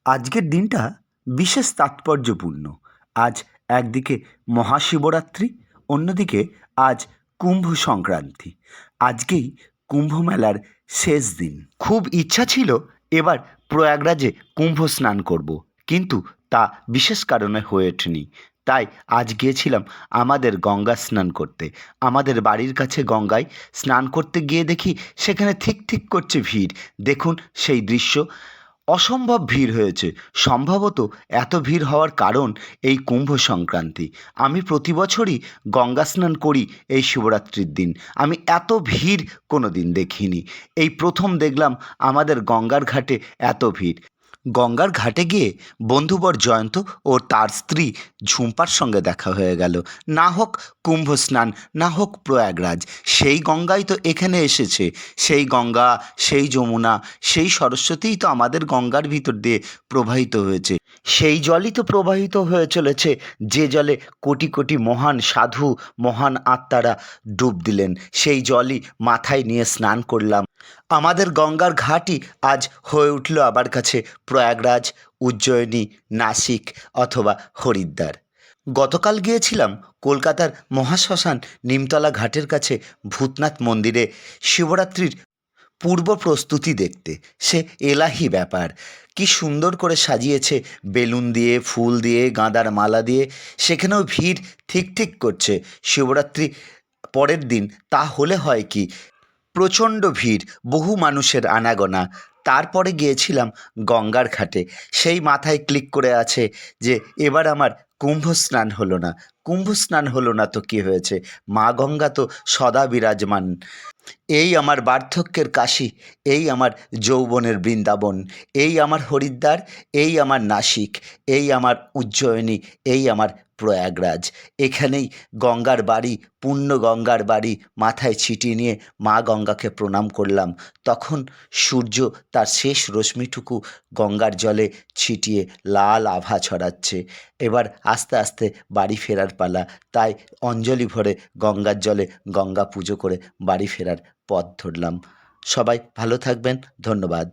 আজকের দিনটা বিশেষ তাৎপর্যপূর্ণ। আজ একদিকে মহাশিবরাত্রি, অন্যদিকে আজ কুম্ভ সংক্রান্তি। আজকেই কুম্ভ মেলার শেষ দিন। খুব ইচ্ছা ছিল এবার প্রয়াগরাজে কুম্ভ স্নান করব, কিন্তু তা বিশেষ কারণে হয়ে ওঠেনি। তাই আজ গিয়েছিলাম আমাদের গঙ্গা স্নান করতে। আমাদের বাড়ির কাছে গঙ্গায় স্নান করতে গিয়ে দেখি সেখানে থিক থিক করছে ভিড়। দেখুন সেই দৃশ্য, অসম্ভব ভিড় হয়েছে। সম্ভবত এত ভিড় হওয়ার কারণ এই কুম্ভ সংক্রান্তি। আমি প্রতি বছরই গঙ্গা স্নান করি এই শিবরাত্রির দিন। আমি এত ভিড় কোনো দিন দেখিনি। এই প্রথম দেখলাম আমাদের গঙ্গার ঘাটে এত ভিড়। গঙ্গার ঘাটে গিয়ে বন্ধুবর জয়ন্ত ও তার স্ত্রী ঝুম্পার সঙ্গে দেখা হয়ে গেল। না হোক কুম্ভ স্নান, না হোক প্রয়াগরাজ, সেই গঙ্গাই তো এখানে এসেছে। সেই গঙ্গা, সেই যমুনা, সেই সরস্বতীই তো আমাদের গঙ্গার ভিতর দিয়ে প্রবাহিত হয়েছে। সেই জলই তো প্রবাহিত হয়ে চলেছে, যে জলে কোটি কোটি মহান সাধু, মহান আত্মারা ডুব দিলেন। সেই জলই মাথায় নিয়ে স্নান করলাম। আমাদের গঙ্গার ঘাটই আজ হয়ে উঠল আমার কাছে প্রয়াগরাজ, উজ্জয়িনী, নাসিক অথবা হরিদ্বার। গতকাল গিয়েছিলাম কলকাতার মহাশ্মশান নিমতলা ঘাটের কাছে ভূতনাথ মন্দিরে শিবরাত্রির পূর্ব প্রস্তুতি দেখতে। সে এলাহি ব্যাপার। কি সুন্দর করে সাজিয়েছে বেলুন দিয়ে, ফুল দিয়ে, গাঁদার মালা দিয়ে। সেখানেও ভিড় ঠিক ঠিক করছে। শিবরাত্রি পরের দিন তা হলে হয় কি, প্রচণ্ড ভিড়, বহু মানুষের আনাগোনা। তারপরে গিয়েছিলাম গঙ্গার ঘাটে। সেই মাথায় ক্লিক করে আছে যে এবার আমার কুম্ভ স্নান হলো না। কুম্ভ স্নান হলো না তো কী হয়েছে, মা গঙ্গা তো সদা বিরাজমান। এই আমার বার্ধক্যের কাশী, এই আমার যৌবনের বৃন্দাবন, এই আমার হরিদ্বার, এই আমার নাসিক, এই আমার উজ্জয়িনী, এই আমার প্রয়াগরাজ। এখানেই গঙ্গার বাড়ি, পূর্ণ গঙ্গার বাড়ি। মাথায় ছিটিয়ে নিয়ে মা গঙ্গাকে প্রণাম করলাম। তখন সূর্য তার শেষ রশ্মিটুকু গঙ্গার জলে ছিটিয়ে লাল আভা ছড়াচ্ছে। এবার আস্তে আস্তে বাড়ি ফেরার পালা। তাই অঞ্জলি ভরে গঙ্গার জলে গঙ্গা পুজো করে বাড়ি ফেরার পথ ধরলাম। সবাই ভালো থাকবেন। ধন্যবাদ।